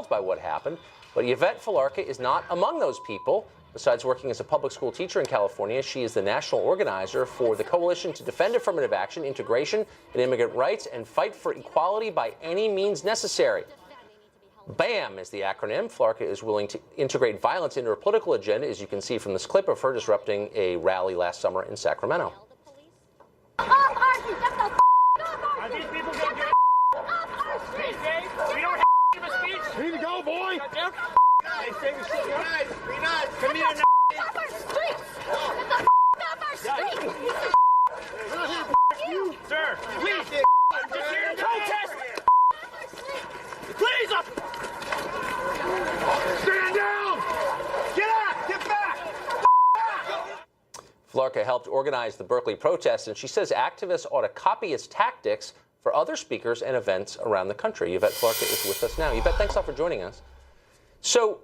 appalled by what happened. But Yvette Falarca is not among those people. Besides working as a public school teacher in California, she is the national organizer for the Coalition to Defend Affirmative Action, Integration, and Immigrant Rights, and Fight for Equality by Any Means Necessary. BAM is the acronym. Falarca is willing to integrate violence into her political agenda, as you can see from this clip of her disrupting a rally last summer in Sacramento. Off our street! Get the off our street! These people going to get off our street! We don't have a speech. Here you go, boy. Hey, say the shit. Be nice. Come here. Off our streets! Get the off our street! Sir, please. Just here to protest. Please up. Stand down. Get out. Get back. Falarca helped organize the Berkeley protests, and she says activists ought to copy its tactics for other speakers and events around the country. Yvette Falarca is with us now. Yvette, thanks a lot for joining us. So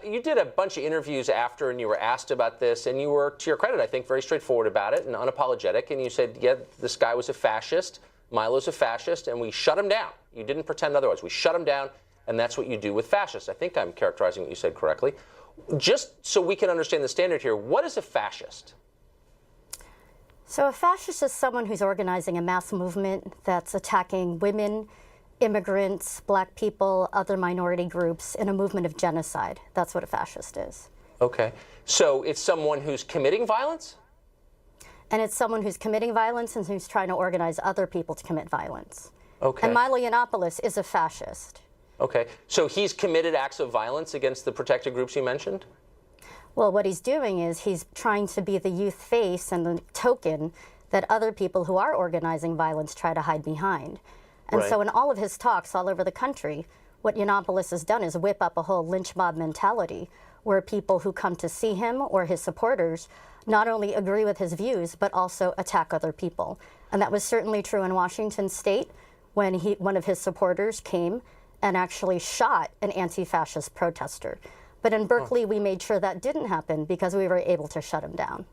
you did a bunch of interviews after, and you were asked about this, and you were, to your credit, I think, very straightforward about it and unapologetic. And you said, yeah, this guy was a fascist, Milo's a fascist, and we shut him down. You didn't pretend otherwise. We shut him down, and that's what you do with fascists. I think I'm characterizing what you said correctly. Just so we can understand the standard here, what is a fascist? So a fascist is someone who's organizing a mass movement that's attacking women, immigrants, black people, other minority groups in a movement of genocide. That's what a fascist is. Okay. So it's someone who's committing violence? And it's someone who's committing violence and who's trying to organize other people to commit violence. Okay. And Milo Yiannopoulos is a fascist. Okay. So he's committed acts of violence against the protected groups you mentioned? Well, what he's doing is he's trying to be the youth face and the token that other people who are organizing violence try to hide behind. And so in all of his talks all over the country, what Yiannopoulos has done is whip up a whole lynch mob mentality where people who come to see him or his supporters not only agree with his views, but also attack other people. And that was certainly true in Washington State when one of his supporters came and actually shot an anti-fascist protester. But in Berkeley, we made sure that didn't happen because we were able to shut him down.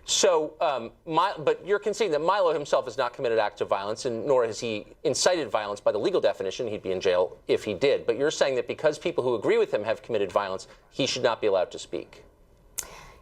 So, but you're conceding that Milo himself has not committed acts of violence, and nor has he incited violence by the legal definition. He'd be in jail if he did. But you're saying that because people who agree with him have committed violence, he should not be allowed to speak.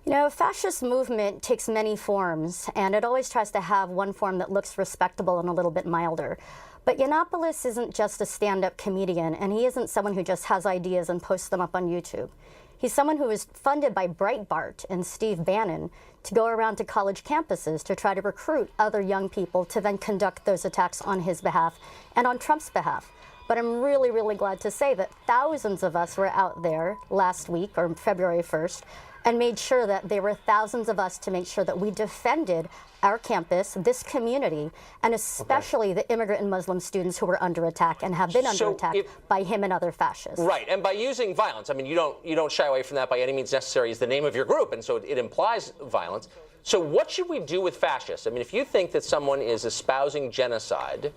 You know, a fascist movement takes many forms, and it always tries to have one form that looks respectable and a little bit milder. But Yiannopoulos isn't just a stand-up comedian, and he isn't someone who just has ideas and posts them up on YouTube. He's someone who is funded by Breitbart and Steve Bannon to go around to college campuses to try to recruit other young people to then conduct those attacks on his behalf and on Trump's behalf. But I'm really, really glad to say that thousands of us were out there last week, or February 1st, and made sure that there were thousands of us to make sure that we defended our campus, this community, and especially the immigrant and Muslim students who were under attack and have been under attack by him and other fascists. Right, and by using violence, I mean, you don't shy away from that by any means necessary is the name of your group, and so it implies violence. So what should we do with fascists? I mean, if you think that someone is espousing genocide,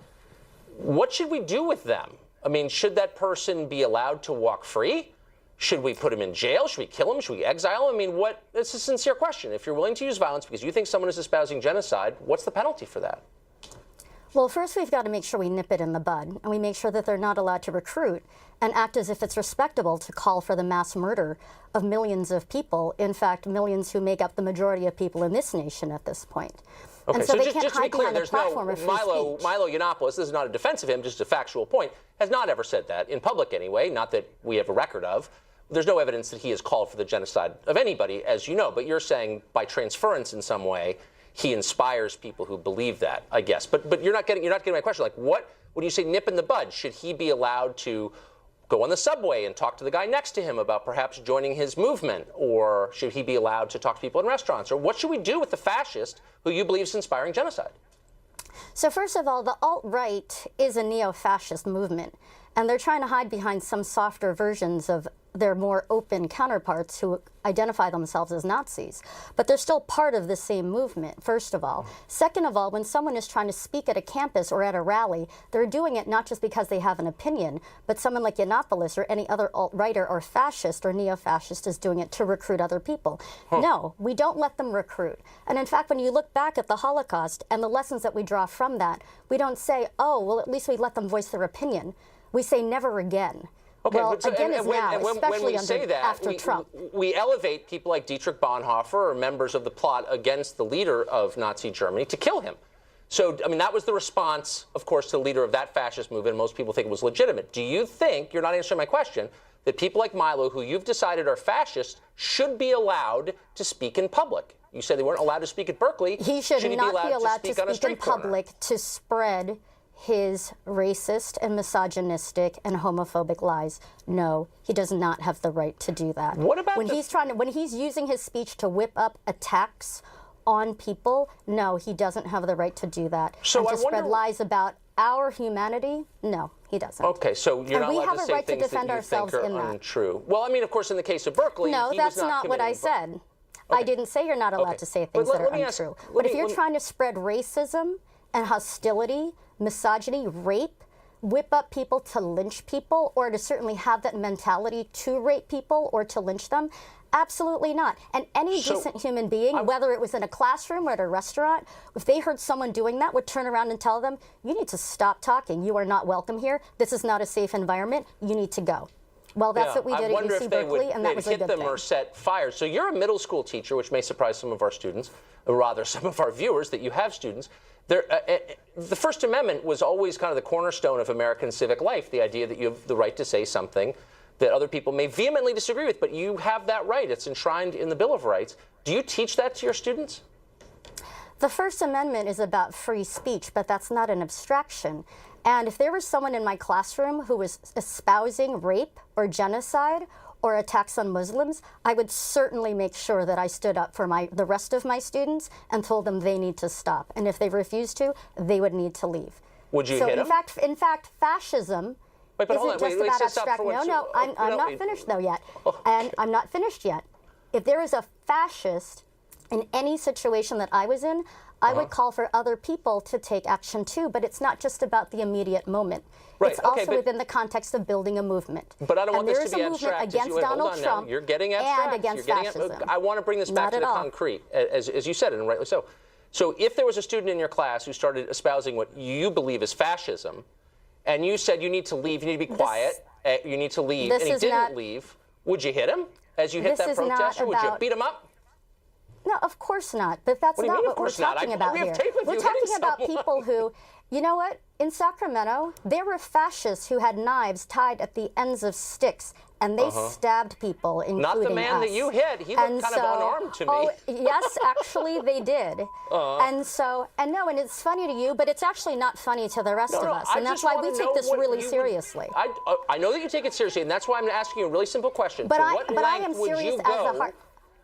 what should we do with them? I mean, should that person be allowed to walk free? Should we put him in jail? Should we kill him? Should we exile him? I mean, it's a sincere question. If you're willing to use violence because you think someone is espousing genocide, what's the penalty for that? Well, first we've got to make sure we nip it in the bud, and we make sure that they're not allowed to recruit and act as if it's respectable to call for the mass murder of millions of people, in fact, millions who make up the majority of people in this nation at this point. Okay, and so they just can't to be hide clear, behind the there's no platform of free Milo Yiannopoulos, this is not a defense of him, just a factual point, has not ever said that, in public anyway, not that we have a record of. There's no evidence that he has called for the genocide of anybody, as you know, but you're saying by transference in some way, he inspires people who believe that, I guess. But you're not getting my question. Like, what when you say nip in the bud, should he be allowed to go on the subway and talk to the guy next to him about perhaps joining his movement? Or should he be allowed to talk to people in restaurants? Or what should we do with the fascist who you believe is inspiring genocide? So first of all, the alt-right is a neo-fascist movement, and they're trying to hide behind some softer versions of their more open counterparts who identify themselves as Nazis. But they're still part of the same movement, first of all. Second of all, when someone is trying to speak at a campus or at a rally, they're doing it not just because they have an opinion, but someone like Yiannopoulos or any other alt-righter or fascist or neo-fascist is doing it to recruit other people. No, we don't let them recruit. And in fact, when you look back at the Holocaust and the lessons that we draw from that, we don't say, oh, well, at least we let them voice their opinion. We say never again. Okay, well, so, again, and is now, when especially we say that, after Trump. we elevate people like Dietrich Bonhoeffer or members of the plot against the leader of Nazi Germany to kill him. So, I mean, that was the response, of course, to the leader of that fascist movement. Most people think it was legitimate. Do you think, you're not answering my question, that people like Milo, who you've decided are fascists, should be allowed to speak in public? You said they weren't allowed to speak at Berkeley. He should not be allowed to speak in public to spread his racist and misogynistic and homophobic lies. No, he does not have the right to do that. What about when he's using his speech to whip up attacks on people? No, he doesn't have the right to do that. So and to I spread wonder, lies about our humanity? No, he doesn't. Okay, so you're not allowed to say right things to defend that you think ourselves are in that. untrue. Well, I mean, of course, in the case of Berkeley, no, he that's was not what I said. Okay. I didn't say you're not allowed to say things that are untrue. But if you're trying to spread racism and hostility, misogyny, rape, whip up people to lynch people, or to certainly have that mentality to rape people or to lynch them, absolutely not. And any decent human being, whether it was in a classroom or at a restaurant, if they heard someone doing that, would turn around and tell them, you need to stop talking. You are not welcome here. This is not a safe environment. You need to go. Well, that's what we did at UC Berkeley, and that was a good thing. Hit them or set fires. So you're a middle school teacher, which may surprise some of our students, or rather some of our viewers, that you have students. The First Amendment was always kind of the cornerstone of American civic life, the idea that you have the right to say something that other people may vehemently disagree with, but you have that right. It's enshrined in the Bill of Rights. Do you teach that to your students? The First Amendment is about free speech, but that's not an abstraction. And if there was someone in my classroom who was espousing rape or genocide or attacks on Muslims, I would certainly make sure that I stood up for the rest of my students and told them they need to stop. And if they refused to, they would need to leave. Would you hit them? In fact, fascism isn't just about abstract. No, I'm not finished though yet. And I'm not finished yet. If there is a fascist in any situation that I was in, I would call for other people to take action too, but it's not just about the immediate moment. Right, it's also within the context of building a movement. But I don't want and this to be abstract. Against Donald Trump You're getting abstract. and against fascism. I want to bring this back to the concrete, as you said, and rightly so. So if there was a student in your class who started espousing what you believe is fascism, and you said you need to leave, you need to be quiet, you need to leave, and he didn't leave, would you hit him as you hit that protester? Would you beat him up? No, of course not. But that's not what we're talking about here. We're talking about people who, you know what? In Sacramento, there were fascists who had knives tied at the ends of sticks, and they stabbed people, including Not the man us. that you hit. He looked kind of unarmed to me. Oh, yes, actually they did. And it's funny to you, but it's actually not funny to the rest of us. And that's why we take this really seriously. I know that you take it seriously, and that's why I'm asking you a really simple question. But I am serious as a heart.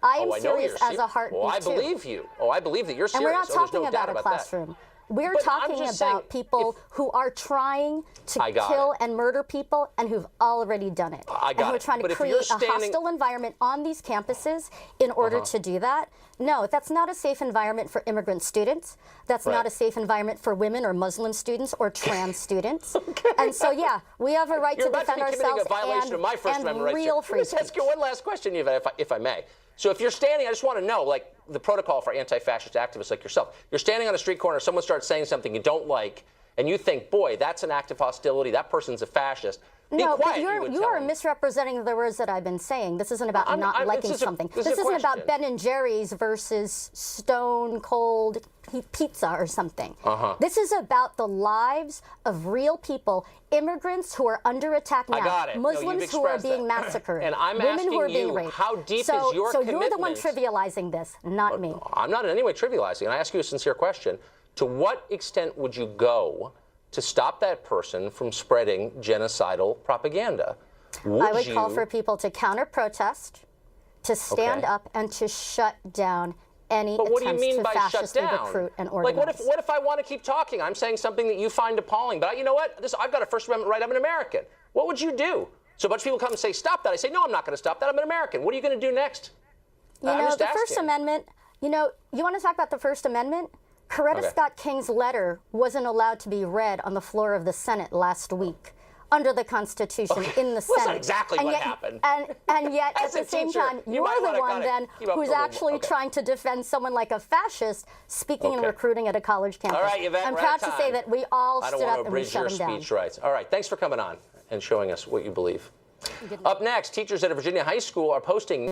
I am serious as a heartbeat, too. I believe you. I believe that you're serious. And we're not talking about a classroom. We're talking about people who are trying to kill and murder people and who've already done it. And we're trying to create a hostile environment on these campuses in order to do that. No, that's not a safe environment for immigrant students. That's not a safe environment for women or Muslim students or trans students. And so, yeah, we have a right to defend ourselves and real free speech. Let me ask you one last question, if I may. So if you're standing, I just want to know, like, the protocol for anti-fascist activists like yourself. You're standing on a street corner, someone starts saying something you don't like, and you think, boy, that's an act of hostility, that person's a fascist. Be quiet, but you are misrepresenting the words that I've been saying. This isn't about not liking something. This isn't about Ben and Jerry's versus Stone Cold Pizza or something. This is about the lives of real people, immigrants who are under attack now, Muslims who are being massacred, and I'm women who are asking being raped. How deep is your commitment? So you're the one trivializing this, not me. I'm not in any way trivializing, and I ask you a sincere question. To what extent would you go to stop that person from spreading genocidal propaganda? I would call for people to counter-protest, to stand up, and to shut down any attempts to fascistly recruit and organize. Like, what if I want to keep talking? I'm saying something that you find appalling, but you know what? I've got a First Amendment right. I'm an American. What would you do? So a bunch of people come and say, stop that. I say, no, I'm not going to stop that. I'm an American. What are you going to do next? The First Amendment, you want to talk about the First Amendment? Coretta Scott King's letter wasn't allowed to be read on the floor of the Senate last week under the Constitution in the Senate. Well, that's not exactly what happened. And yet, at the same time, you're the one then who's actually trying to defend someone like a fascist speaking and recruiting at a college campus. All right, Yvette, I'm proud to say that we all stood up and we shut him down. I don't want to abridge your speech rights. All right, thanks for coming on and showing us what you believe. Up next, teachers at a Virginia high school are posting